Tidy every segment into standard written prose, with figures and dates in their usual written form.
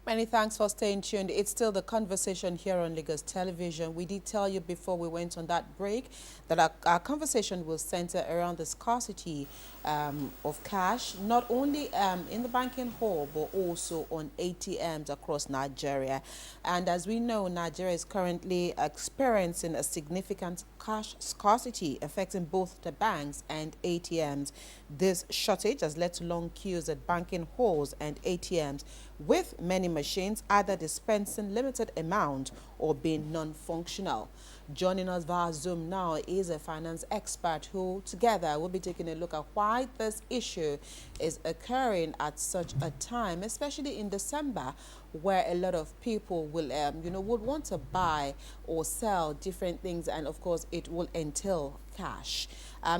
Many thanks for staying tuned. It's still the conversation here on Lagos Television. We did tell you before we went on that break that our conversation will center around the scarcity of cash, not only in the banking hall, but also on ATMs across Nigeria. And as we know, Nigeria is currently experiencing a significant cash scarcity affecting both the banks and ATMs. This shortage has led to long queues at banking halls and ATMs, with many machines either dispensing limited amount or being non-functional. Joining us via Zoom now is a finance expert who together will be taking a look at why this issue is occurring at such a time, especially in December, where a lot of people will, would want to buy or sell different things, and of course it will entail cash.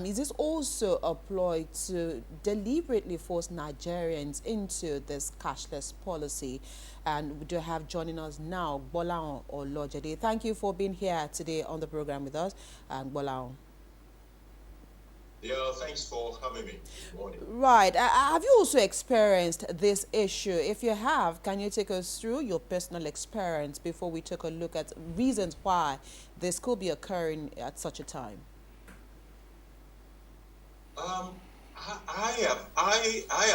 Is this also a ploy to deliberately force Nigerians into this cashless policy? And we do have joining us now, Gbolahan or Olojede. Thank you for being here today on the program with us, Gbolahan. Yeah, thanks for having me. Good morning. Right. Have you also experienced this issue? If you have, can you take us through your personal experience before we take a look at reasons why this could be occurring at such a time? I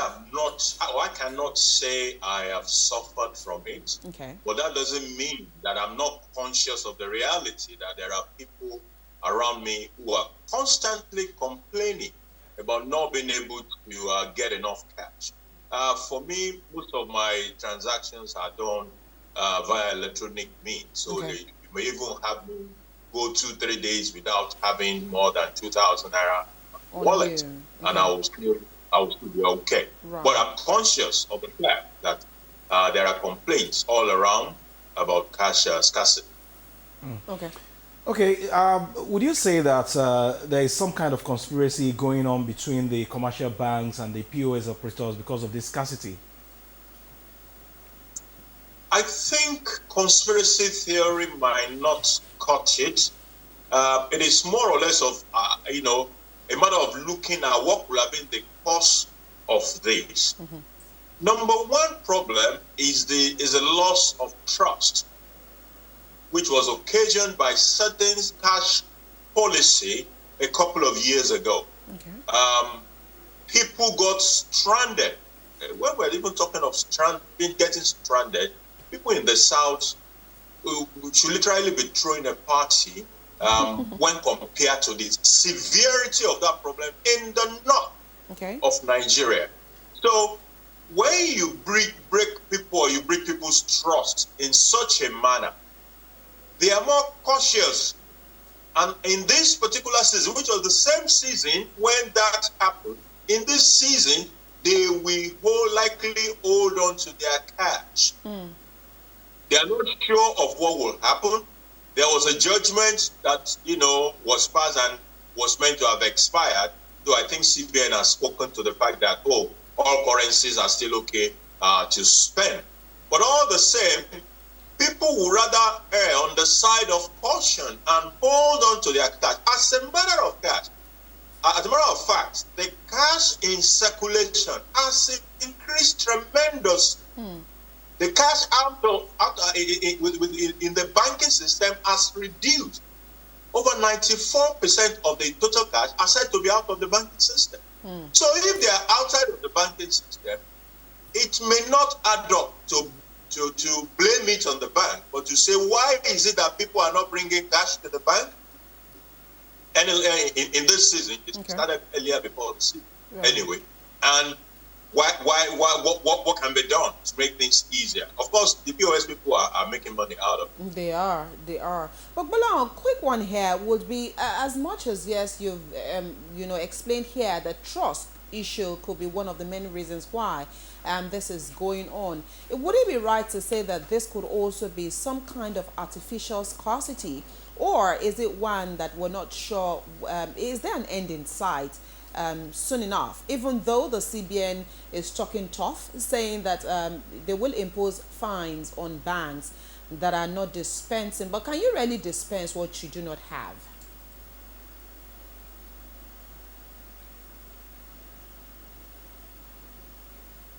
have not, I cannot say I have suffered from it. Okay. But that doesn't mean that I'm not conscious of the reality that there are people around me who are constantly complaining about not being able to get enough cash. For me, most of my transactions are done via electronic means. So Okay. you may even have me go 2-3 days without having more than 2,000 naira On wallet, you. and Okay. I will still be okay. Right. But I'm conscious of the fact that there are complaints all around about cash scarcity. Okay. Okay, would you say that there is some kind of conspiracy going on between the commercial banks and the POS operators because of this scarcity? I think conspiracy theory might not cut it. It is more or less of, a matter of looking at what would have been the cause of this. Mm-hmm. Number one problem is the loss of trust, which was occasioned by certain cash policy a couple of years ago. Okay. People got stranded. When we're even talking of getting stranded, people in the South should literally be throwing a party when compared to the severity of that problem in the north Okay. of Nigeria. So when you break people, or you break people's trust in such a manner, they are more cautious. And in this particular season, which was the same season when that happened, in this season, they will likely hold on to their cash. They are not sure of what will happen. There was a judgment that, was passed and was meant to have expired, though I think CBN has spoken to the fact that, all currencies are still okay to spend. But all the same, people would rather err on the side of caution and hold on to their cash. As a matter of fact, the cash in circulation has increased tremendously. The cash in the banking system has reduced. Over 94% of the total cash are said to be out of the banking system. So if they are outside of the banking system, it may not add up to blame it on the bank, but to say, why is it that people are not bringing cash to the bank? And in this season, it started earlier before the season. Right. Anyway, and what can be done to make things easier? Of course, the POS people are making money out of it. They are. But Gbolahan, a quick one here would be, as much as, yes, you've, explained here that trust issue could be one of the many reasons why this is going on. Would it be right to say that this could also be some kind of artificial scarcity? Or is it one that we're not sure, is there an end in sight soon enough? Even though the CBN is talking tough, saying that they will impose fines on banks that are not dispensing. But can you really dispense what you do not have?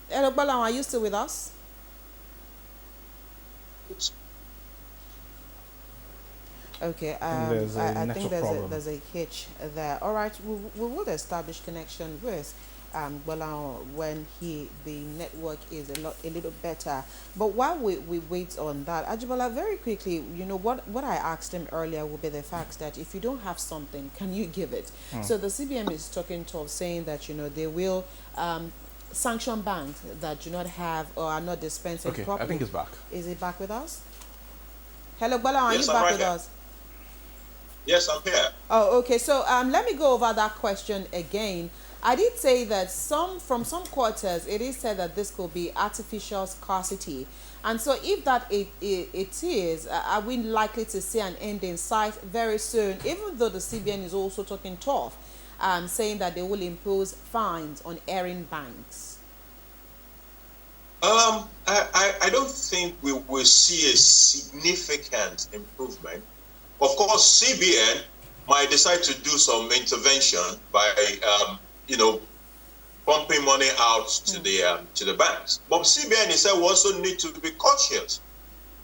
Hello, Gbolahan, are you still with us? Okay, there's a I think network problem. there's a hitch there. All right, we will establish connection with Gbolahan when the network is a little better. But while we wait on that, Ajibola, very quickly, you know what I asked him earlier would be the fact that if you don't have something, can you give it? So the CBN is talking tough, saying that they will sanction banks that do not have or are not dispensing Okay, properly. I think it's back. Is it back with us? Hello, Gbolahan, are Yes, you I'm back right with here. us? Yes, I'm here. Oh, okay. So let me go over that question again. I did say that from some quarters, it is said that this could be artificial scarcity. And so if that it is, are we likely to see an end in sight very soon, even though the CBN is also talking tough, saying that they will impose fines on erring banks? I don't think we will see a significant improvement. Of course, CBN might decide to do some intervention by, pumping money out to the banks. But CBN itself also need to be cautious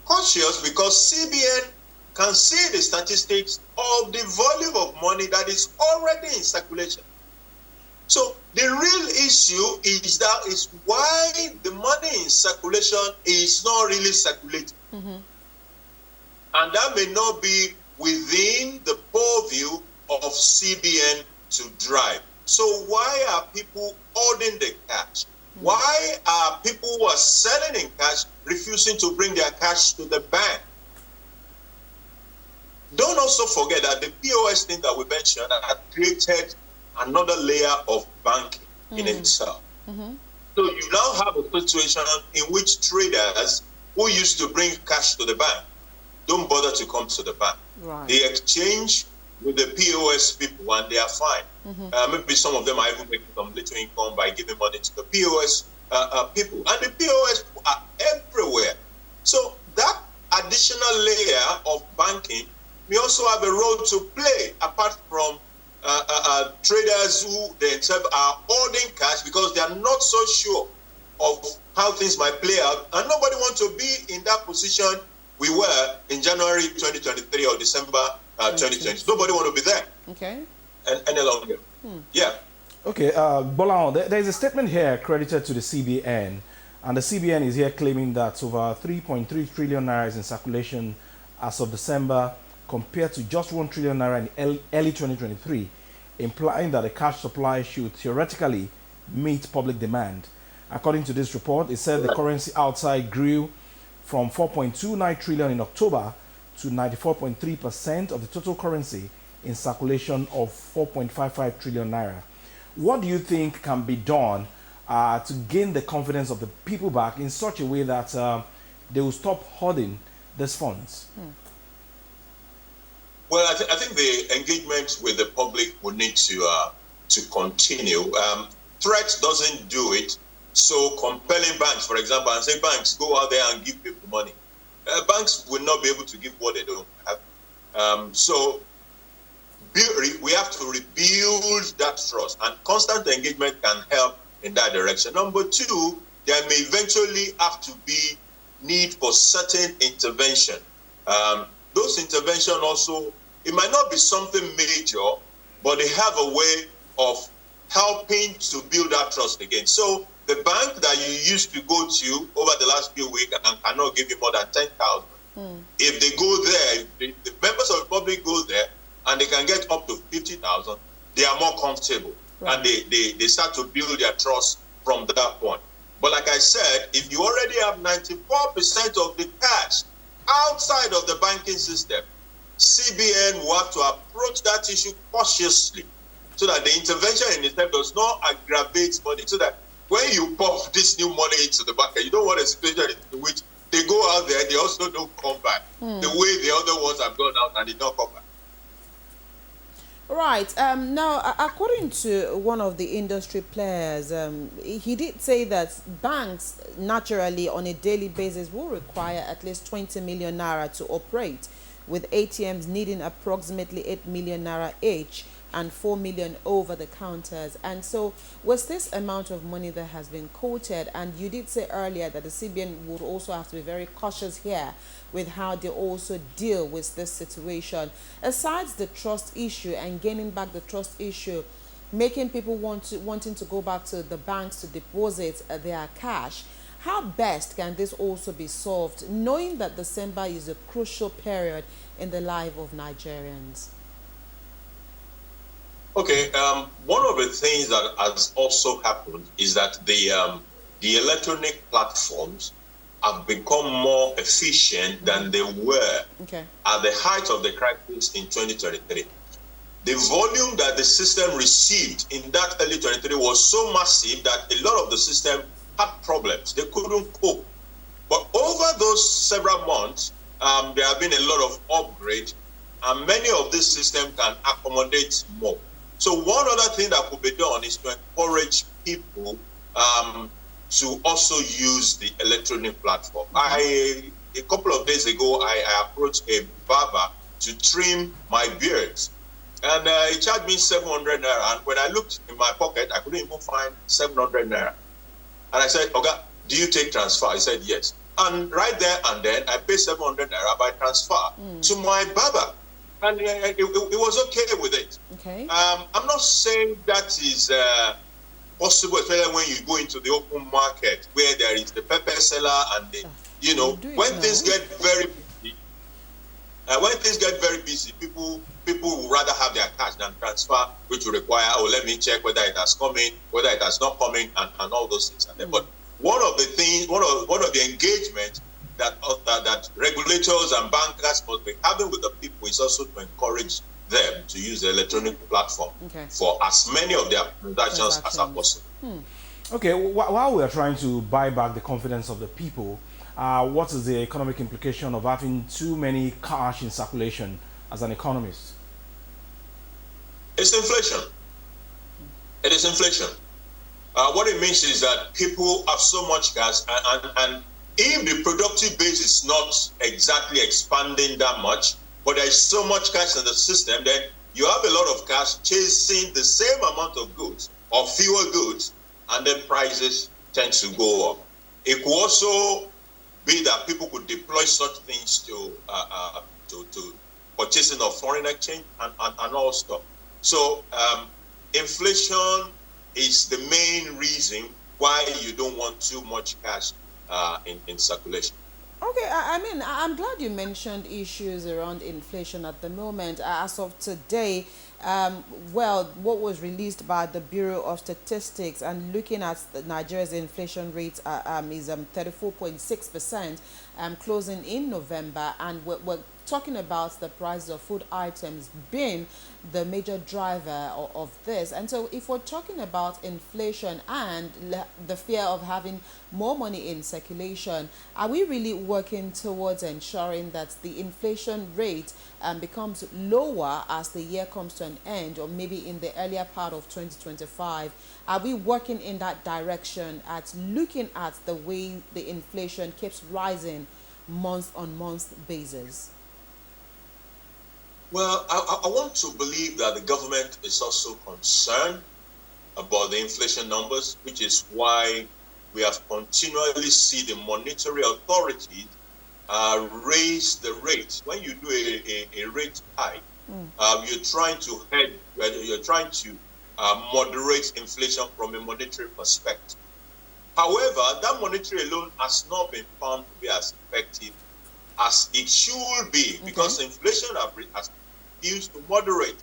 because CBN can see the statistics of the volume of money that is already in circulation. So the real issue is why the money in circulation is not really circulating. And that may not be within the purview of CBN to drive. So why are people holding the cash? Why are people who are selling in cash refusing to bring their cash to the bank? Don't also forget that the POS thing that we mentioned had created another layer of banking in itself. So you now have a situation in which traders who used to bring cash to the bank don't bother to come to the bank. Right. They exchange with the POS people and they are fine. Maybe some of them are even making some little income by giving money to the POS people. And the POS people are everywhere. So that additional layer of banking may also have a role to play apart from traders who themselves are holding cash because they are not so sure of how things might play out. And nobody wants to be in that position we were in January 2023 or December 2020. Nobody want to be there. Okay. Any longer. Yeah. Okay, Gbolahan, there is a statement here credited to the CBN, and the CBN is here claiming that over 3.3 trillion naira is in circulation as of December, compared to just 1 trillion naira in early 2023, implying that the cash supply should theoretically meet public demand. According to this report, it said the currency outside grew from 4.29 trillion in October to 94.3% of the total currency in circulation of 4.55 trillion naira. What do you think can be done to gain the confidence of the people back in such a way that they will stop hoarding these funds? Well, I think the engagement with the public will need to continue. Threat doesn't do it. So compelling banks, for example, and say, banks, go out there and give people money. Banks will not be able to give what they don't have. So we have to rebuild that trust, and constant engagement can help in that direction. Number two, there may eventually have to be need for certain intervention. Those intervention also, it might not be something major, but they have a way of helping to build that trust again. So the bank that you used to go to over the last few weeks and cannot give you more than 10,000, if they go there, if the members of the public go there and they can get up to 50,000, they are more comfortable. Right. And they start to build their trust from that point. But like I said, if you already have 94% of the cash outside of the banking system, CBN will have to approach that issue cautiously so that the intervention in itself does not aggravate money, so that when you pump this new money into the market, you don't want a situation in which they go out there, they also don't come back the way the other ones have gone out and they don't come back. Right. Now, according to one of the industry players, he did say that banks naturally on a daily basis will require at least 20 million naira to operate, with ATMs needing approximately 8 million naira each. and 4 million over the counters. And so with this amount of money that has been quoted, and you did say earlier that the CBN would also have to be very cautious here with how they also deal with this situation. Aside the trust issue and gaining back the trust issue, making people wanting to go back to the banks to deposit their cash, how best can this also be solved, knowing that December is a crucial period in the life of Nigerians? Okay, one of the things that has also happened is that the electronic platforms have become more efficient than they were at the height of the crisis in 2023. The volume that the system received in that early 23 was so massive that a lot of the system had problems. They couldn't cope. But over those several months, there have been a lot of upgrades, and many of these systems can accommodate more. So one other thing that could be done is to encourage people to also use the electronic platform. A couple of days ago, I approached a barber to trim my beard. And he charged me 700 naira. And when I looked in my pocket, I couldn't even find 700 naira. And I said, "Okay, do you take transfer?" He said, "Yes." And right there and then, I paid 700 naira by transfer to my barber. And it was okay with it. Okay. I'm not saying that is possible, especially when you go into the open market where there is the pepper seller and when things get very busy. When things get very busy, people will rather have their cash than transfer, which will require, let me check whether it has come in, whether it has not come in, and all those things. But one of the engagement that regulators and bankers must be having with the people is also to encourage them to use the electronic platform for as many of their transactions as are possible. Okay, while we are trying to buy back the confidence of the people, what is the economic implication of having too many cash in circulation as an economist? It's inflation. It is inflation. What it means is that people have so much cash, and if the productive base is not exactly expanding that much, but there is so much cash in the system, then you have a lot of cash chasing the same amount of goods or fewer goods, and then prices tend to go up. It could also be that people could deploy such things to purchasing of foreign exchange and all stuff. So inflation is the main reason why you don't want too much cash in circulation. Okay, I mean, I'm glad you mentioned issues around inflation at the moment. As of today, what was released by the Bureau of Statistics and looking at Nigeria's inflation rate is 34.6%, closing in November, and we're talking about the price of food items being the major driver of this. And so if we're talking about inflation and the fear of having more money in circulation, are we really working towards ensuring that the inflation rate becomes lower as the year comes to an end, or maybe in the earlier part of 2025? Are we working in that direction at looking at the way the inflation keeps rising month-on-month basis? Well, I want to believe that the government is also concerned about the inflation numbers, which is why we have continually seen the monetary authorities raise the rate. When you do a rate hike, you're trying to moderate inflation from a monetary perspective. However, that monetary alone has not been found to be as effective as it should be, because inflation has used to moderate.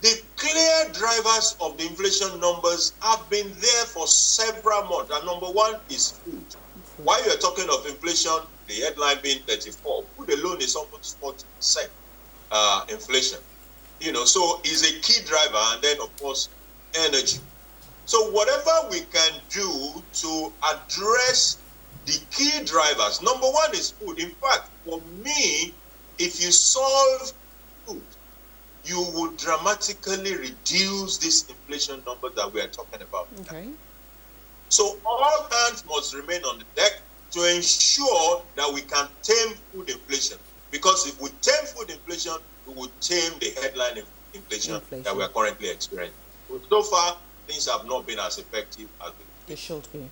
The clear drivers of the inflation numbers have been there for several months. And number one is food. While you're talking of inflation, the headline being 34, food alone is almost 40% inflation. So is a key driver, and then of course energy. So whatever we can do to address the key drivers, number one is food. In fact, for me, if you solve food, you would dramatically reduce this inflation number that we are talking about. So all hands must remain on the deck to ensure that we can tame food inflation. Because if we tame food inflation, we will tame the headline inflation that we are currently experiencing. So far, things have not been as effective as they should be.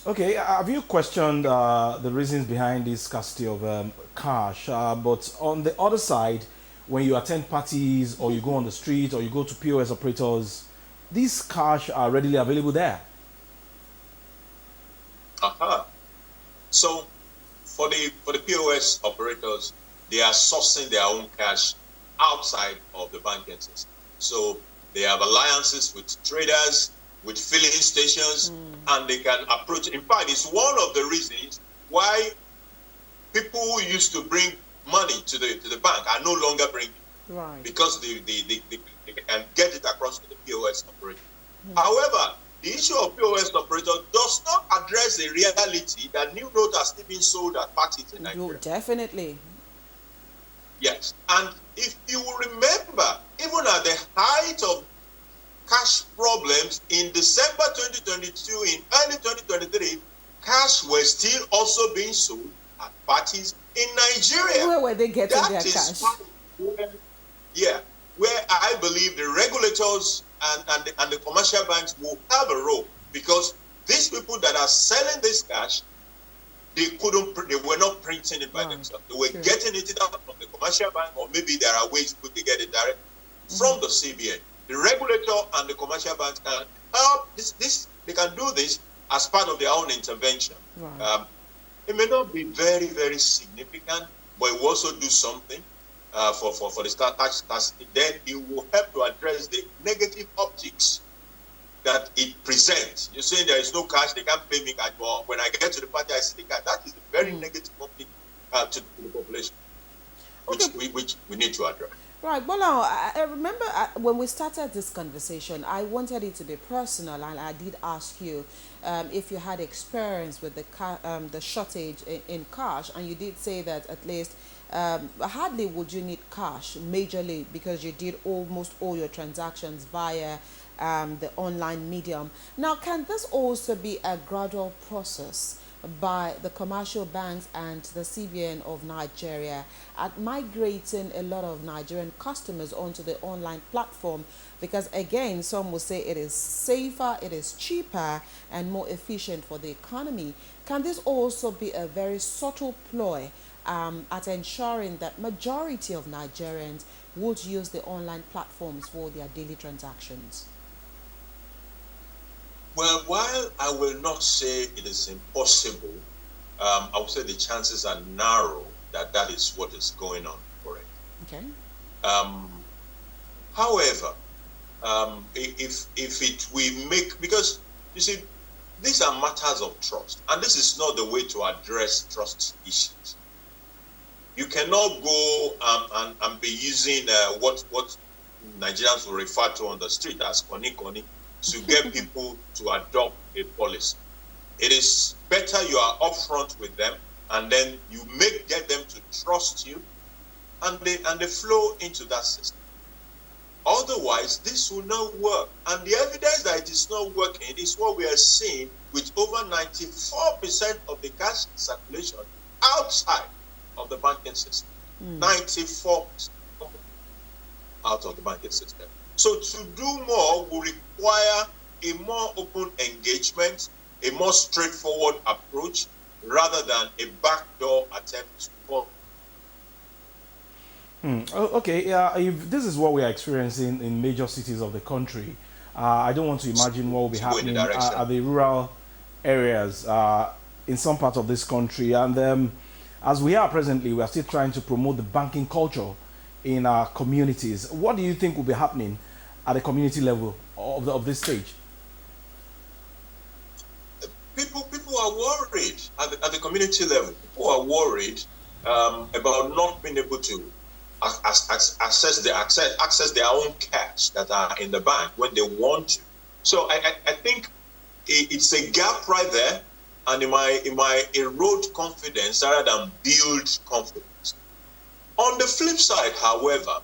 Okay, have you questioned the reasons behind this scarcity of cash? But on the other side, when you attend parties or you go on the street or you go to POS operators, these cash are readily available there. So for the POS operators, they are sourcing their own cash outside of the banking system. So they have alliances with traders, with filling stations, and they can approach. In fact, it's one of the reasons why people who used to bring money to the bank are no longer bringing, right? Because they can get it across to the POS operator. However, the issue of POS operator does not address the reality that new notes are still being sold at parties in Nigeria. Definitely. Yes, and if you will remember, even at the height of cash problems in December 2022, in early 2023, cash was still also being sold at parties in Nigeria. Where were they getting their cash? Where I believe the regulators and the commercial banks will have a role, because these people that are selling this cash, they were not printing it by themselves. They were getting it either from the commercial bank, or maybe there are ways to get it direct from the CBN. The regulator and the commercial banks can help they can do this as part of their own intervention. Right. It may not be very, very significant, but it will also do something for the tax scarcity. Then it will help to address the negative optics that it presents. You're saying there is no cash, they can't pay me cash, but when I get to the party, I see the cash. That is a very negative optic to the population, which we need to address. Right. Well, now, I remember when we started this conversation, I wanted it to be personal, and I did ask you if you had experience with the shortage in cash, and you did say that at least hardly would you need cash majorly, because you did almost all your transactions via the online medium. Now, can this also be a gradual process by the commercial banks and the CBN of Nigeria at migrating a lot of Nigerian customers onto the online platform? Because again, some will say it is safer, it is cheaper and more efficient for the economy. Can this also be a very subtle ploy at ensuring that majority of Nigerians would use the online platforms for their daily transactions? Well, while I will not say it is impossible, I would say the chances are narrow that is what is going on for it. Okay. However, if we make, because you see, these are matters of trust, and this is not the way to address trust issues. You cannot go and be using what Nigerians will refer to on the street as koni to get people to adopt a policy. It is better you are upfront with them, and then you get them to trust you, and they flow into that system. Otherwise, this will not work. And the evidence that it is not working is what we are seeing with over 94% of the cash circulation outside of the banking system. 94% out of the banking system. So to do more will require a more open engagement, a more straightforward approach, rather than a backdoor attempt to form. Okay, if this is what we are experiencing in major cities of the country, I don't want to imagine what will be happening at the rural areas in some parts of this country. And as we are presently, we are still trying to promote the banking culture in our communities. What do you think will be happening at the community level of this stage? People are worried at the community level. People are worried about not being able to access their own cash that are in the bank when they want to. So I think it's a gap right there, and it might erode confidence rather than build confidence. On the flip side, however,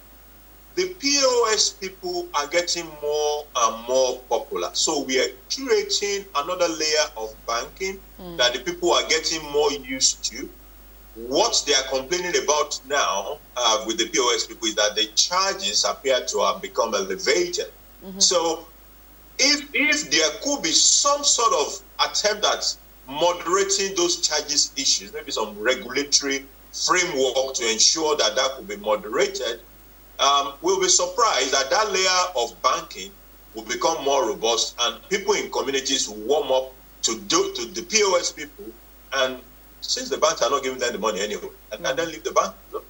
the POS people are getting more and more popular. So we are creating another layer of banking that the people are getting more used to. what they are complaining about now with the POS people is that the charges appear to have become elevated. So if there could be some sort of attempt at moderating those charges issues, maybe some regulatory framework to ensure that that could be moderated, we'll be surprised that that layer of banking will become more robust and people in communities will warm up to the POS people, and since the banks are not giving them the money anyway, and then leave the bank. But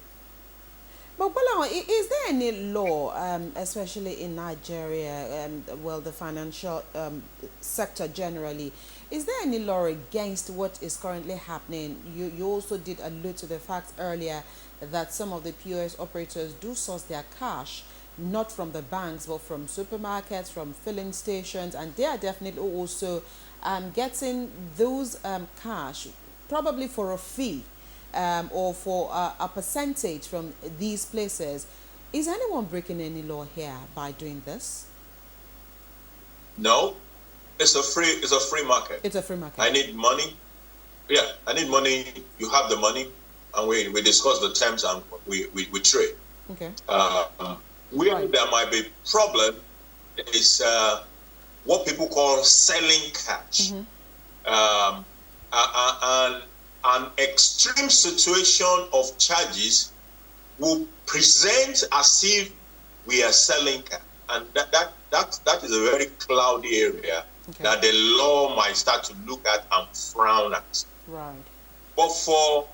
Gbolahan, is there any law, especially in Nigeria, well, the financial sector generally, is there any law against what is currently happening? You also did allude to the fact earlier that some of the POS operators do source their cash not from the banks but from supermarkets, from filling stations, and they are definitely also getting those cash probably for a fee or for a percentage from these places. Is anyone breaking any law here by doing this? No, it's a free market. It's a free market. I need money. Yeah, I need money. You have the money, and we discuss the terms and we trade. Okay. Where there might be problem is what people call selling cash. An extreme situation of charges will present as if we are selling cash, and that is a very cloudy area that the law might start to look at and frown at. Right. But for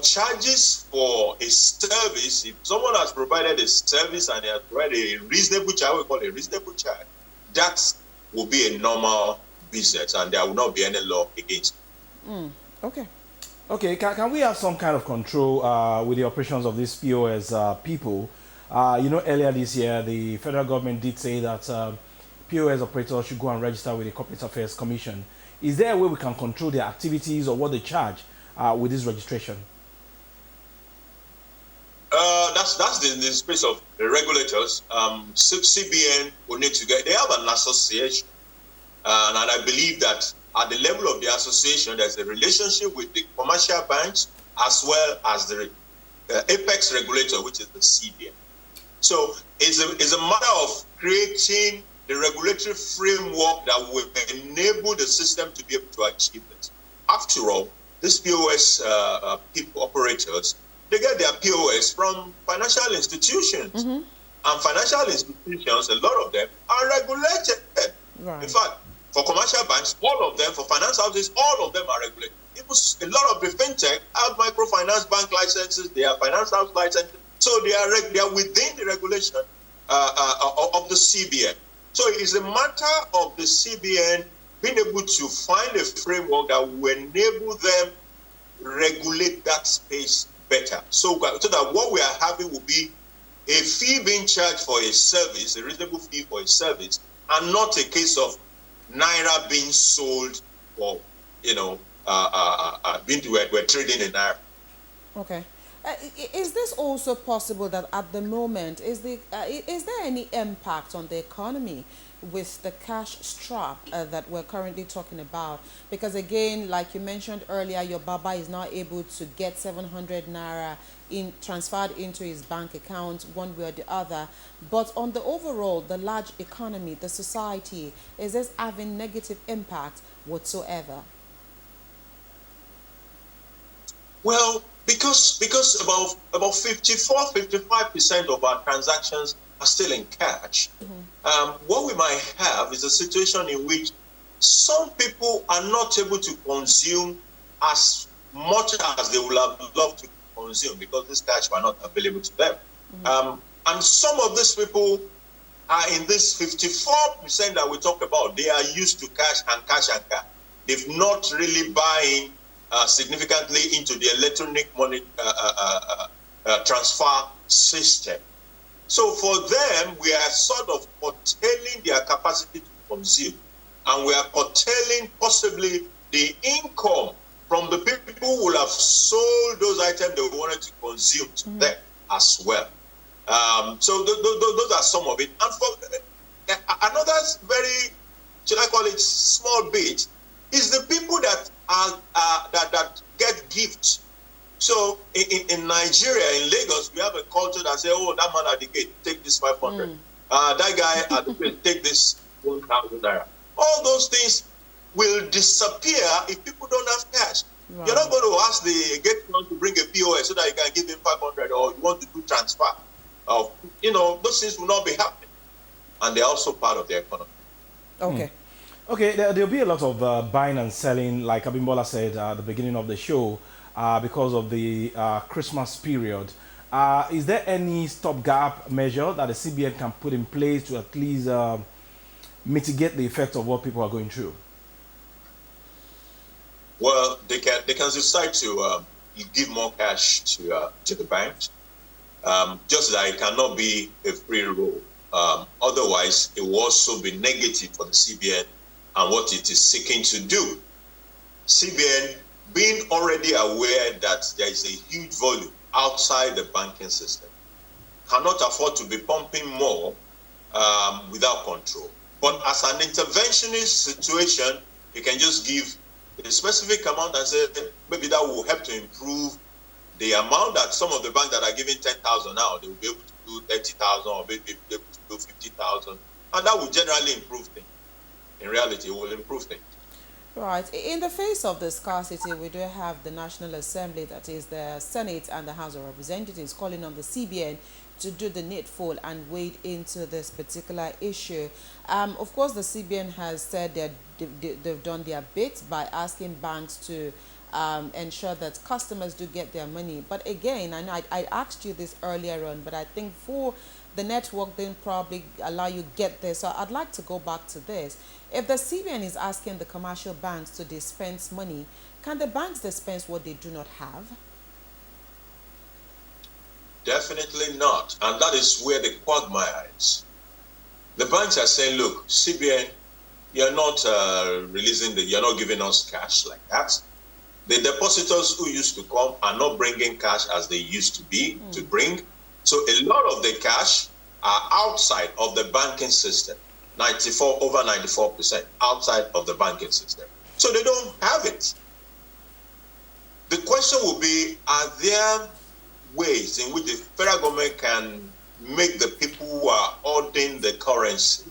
charges for a service, if someone has provided a service and they have provided a reasonable charge, we call it a reasonable charge, that will be a normal business and there will not be any law against it. Okay. Okay, can we have some kind of control with the operations of these POS people? Earlier this year, the federal government did say that POS operators should go and register with the Corporate Affairs Commission. Is there a way we can control their activities or what they charge with this registration? That's the space of the regulators. CBN will need to they have an association, and I believe that at the level of the association, there's a relationship with the commercial banks as well as the apex regulator, which is the CBN. So it's a matter of creating the regulatory framework that will enable the system to be able to achieve it. After all, these POS operators, they get their POS from financial institutions. And financial institutions, a lot of them are regulated. Right. In fact, for commercial banks, all of them, for finance houses, all of them are regulated. A lot of the fintech have microfinance bank licenses, they have finance house licenses, so they are within the regulation of the CBN. So it is a matter of the CBN being able to find a framework that will enable them regulate that space better. So that what we are having will be a fee being charged for a service, a reasonable fee for a service, and not a case of naira being sold for, we're trading in naira. Okay. Is this also possible that at the moment, is there any impact on the economy with the cash strap that we're currently talking about? Because again, like you mentioned earlier, your Baba is now able to get 700 naira transferred into his bank account one way or the other. But on the overall, the large economy, the society, is this having negative impact whatsoever? Well, because about 55% of our transactions are still in cash, what we might have is a situation in which some people are not able to consume as much as they would have loved to consume because this cash were not available to them. And some of these people are in this 54% that we talk about. They are used to cash and cash. They've not really buying significantly into the electronic money transfer system. So for them, we are sort of curtailing their capacity to consume, and we are curtailing possibly the income from the people who will have sold those items they wanted to consume to them as well. So those are some of it. And for another very, should I call it, small bit, is the people that that get gifts So in Nigeria, in Lagos, we have a culture that says, oh, that man at the gate, take this 500. That guy at the gate, take this 1,000 naira. All those things will disappear if people don't have cash. Right. You're not going to ask the gateman to bring a POS so that you can give him 500, or you want to do transfer. Those things will not be happening. And they're also part of the economy. Okay. Okay, there'll be a lot of buying and selling, like Abimbola said at the beginning of the show, because of the Christmas period. Is there any stopgap measure that the CBN can put in place to at least mitigate the effect of what people are going through? Well, they can decide to give more cash to the banks. Just that it cannot be a free roll. Otherwise, it will also be negative for the CBN and what it is seeking to do. CBN, being already aware that there is a huge volume outside the banking system, cannot afford to be pumping more without control. But as an interventionist situation, you can just give a specific amount and say maybe that will help to improve the amount that some of the banks that are giving 10,000 now, they will be able to do 30,000 or maybe be able to do 50,000. And that will generally improve things. In reality, it will improve things. Right. In the face of the scarcity, we do have the National Assembly, that is the Senate and the House of Representatives, calling on the CBN to do the needful and wade into this particular issue. Of course, the CBN has said that they've done their bit by asking banks to ensure that customers do get their money. But again, and I asked you this earlier on, but I think for the network didn't probably allow you get there. So I'd like to go back to this. If the CBN is asking the commercial banks to dispense money, can the banks dispense what they do not have? Definitely not. And that is where the quagmire is. The banks are saying, look, CBN, you're not you're not giving us cash like that. The depositors who used to come are not bringing cash as they used to be to bring. So a lot of the cash are outside of the banking system. Over 94% outside of the banking system. So they don't have it. The question will be, are there ways in which the federal government can make the people who are holding the currency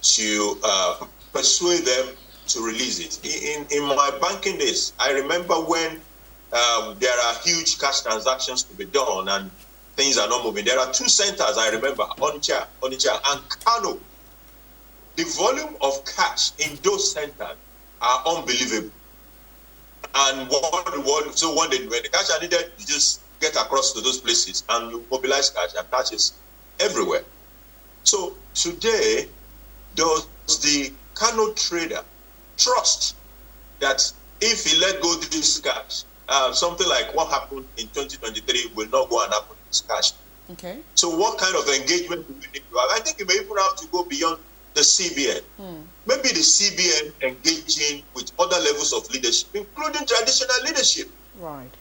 to persuade them to release it? In my banking days, I remember when there are huge cash transactions to be done and things are not moving. There are two centers I remember, Onitsha and Kano. The volume of cash in those centers are unbelievable. And so when the cash are needed, you just get across to those places and you mobilize cash, and cash is everywhere. So today, does the Kano trader trust that if he let go of this cash, something like what happened in 2023 will not go and happen in this cash? Okay. So what kind of engagement do we need to have? I think it may even have to go beyond the CBN. Maybe the CBN engaging with other levels of leadership, including traditional leadership. Right.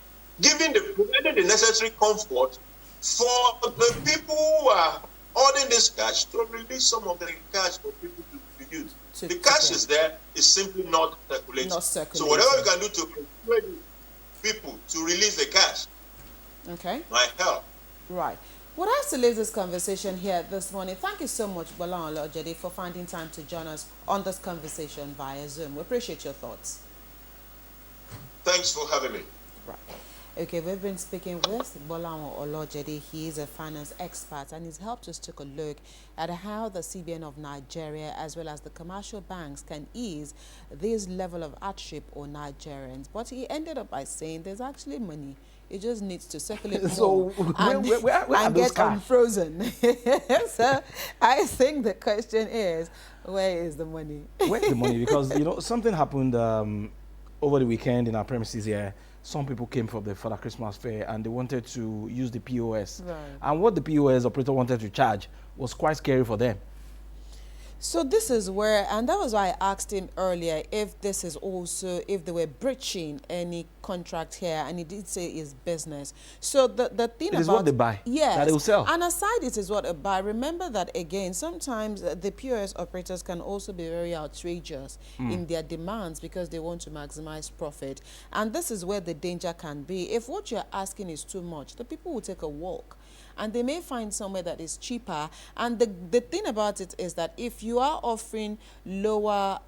Providing the necessary comfort for the people who are holding this cash to release some of the cash for people to use. The cash is there, it's simply not circulating. So whatever you can do to persuade people to release the cash, might help. Right. We'll have to leave this conversation here this morning. Thank you so much, Gbolahan Olojede, for finding time to join us on this conversation via Zoom. We appreciate your thoughts. Thanks for having me. Right. Okay, we've been speaking with Gbolahan Olojede. He is a finance expert and he's helped us take a look at how the CBN of Nigeria as well as the commercial banks can ease this level of hardship on Nigerians. But he ended up by saying there's actually money. It just needs to circulate more and get unfrozen. So I think the question is, where is the money? Where's the money? Because, something happened over the weekend in our premises here. Some people came for the Christmas fair and they wanted to use the POS. Right. And what the POS operator wanted to charge was quite scary for them. So this is where, and that was why I asked him earlier if this is also, if they were breaching any contract here, and he did say it's business. So the thing about... It is what they buy. Yes. That they will sell. And aside it is what they buy, remember that again, sometimes the POS operators can also be very outrageous in their demands because they want to maximize profit. And this is where the danger can be. If what you're asking is too much, the people will take a walk. And they may find somewhere that is cheaper. And the thing about it is that if you are offering lower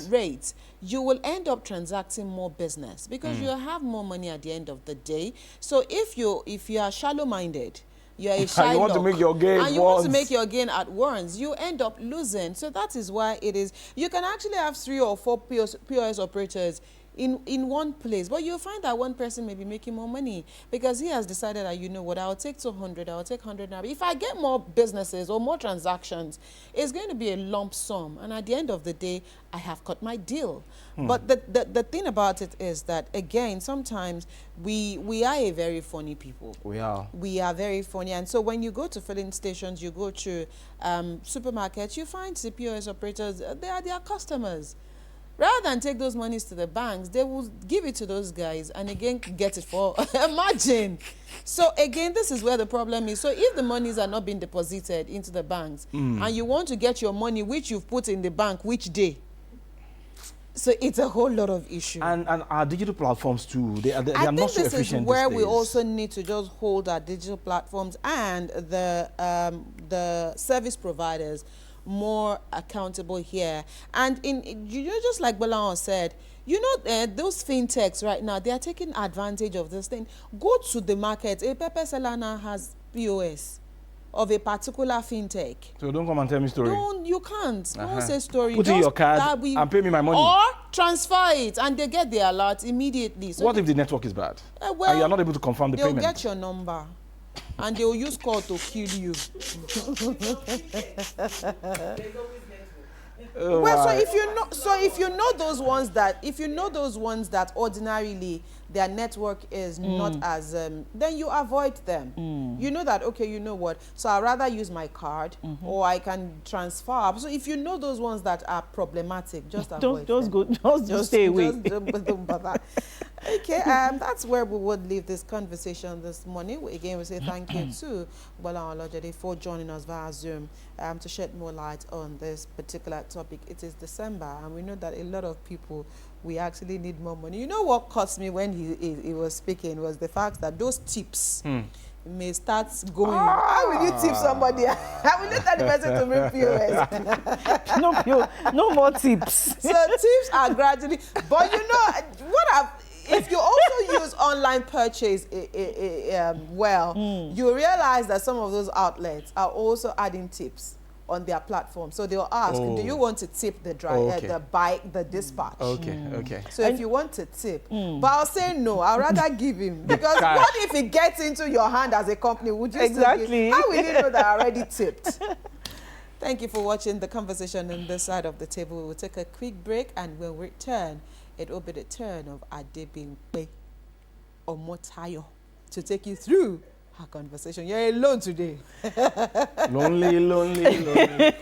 rates, you will end up transacting more business because you'll have more money at the end of the day. So if you are shallow-minded, you're a shy you want to make your gain and you want to make your gain at once, you end up losing. So that is why it is. You can actually have 3 or 4 POS operators in one place, but you'll find that one person may be making more money because he has decided that, you know what, I'll take 200, I'll take 100 now. If I get more businesses or more transactions, it's going to be a lump sum, and at the end of the day, I have cut my deal. But the thing about it is that, again, sometimes we are a very funny people. We are very funny, and so when you go to filling stations, you go to supermarkets, you find CPOS operators, they are their customers. Rather than take those monies to the banks, they will give it to those guys and again get it for a margin. So again, this is where the problem is. So if the monies are not being deposited into the banks and you want to get your money which you've put in the bank which day, so it's a whole lot of issues. And our digital platforms too, they are not so efficient. I think this is where we also need to just hold our digital platforms and the service providers more accountable here. And just like Gbolahan said, you know, those fintechs right now, they are taking advantage of this thing. Go to the market. A pepper seller now has POS of a particular fintech. So don't come and tell me story. You can't. Don't say story. Put in your card and pay me my money. Or transfer it and they get the alert immediately. So what if the network is bad? Well, and you are not able to confirm the payment? They'll get your number. And they will use call to kill you. Well, so if you know those ones that ordinarily their network is not as then you avoid them. You know that, okay, you know what, so I'd rather use my card or I can transfer. So if you know those ones that are problematic, just avoid them. Just stay away. Don't bother. Okay, that's where we would leave this conversation this morning. Again, we say thank you to Gbolahan Olojede for joining us via Zoom to shed more light on this particular topic. It is December, and we know that a lot of people, we actually need more money. You know what caught me when he was speaking was the fact that those tips may start going. How will you tip somebody? How will you tell the person to bring POS? No more tips. So tips are gradually, but you know, if you also use online purchase you realize that some of those outlets are also adding tips on their platform. So they'll ask, do you want to tip the the dispatch? Okay. So if you want to tip, but I'll say no, I'll rather give him. Because what if it gets into your hand as a company? Would you still give? How will you know that I already tipped? Thank you for watching the conversation on this side of the table. We will take a quick break, and when we return, it will be the turn of Adebimpe Omotayo to take you through our conversation. You're alone today. Lonely.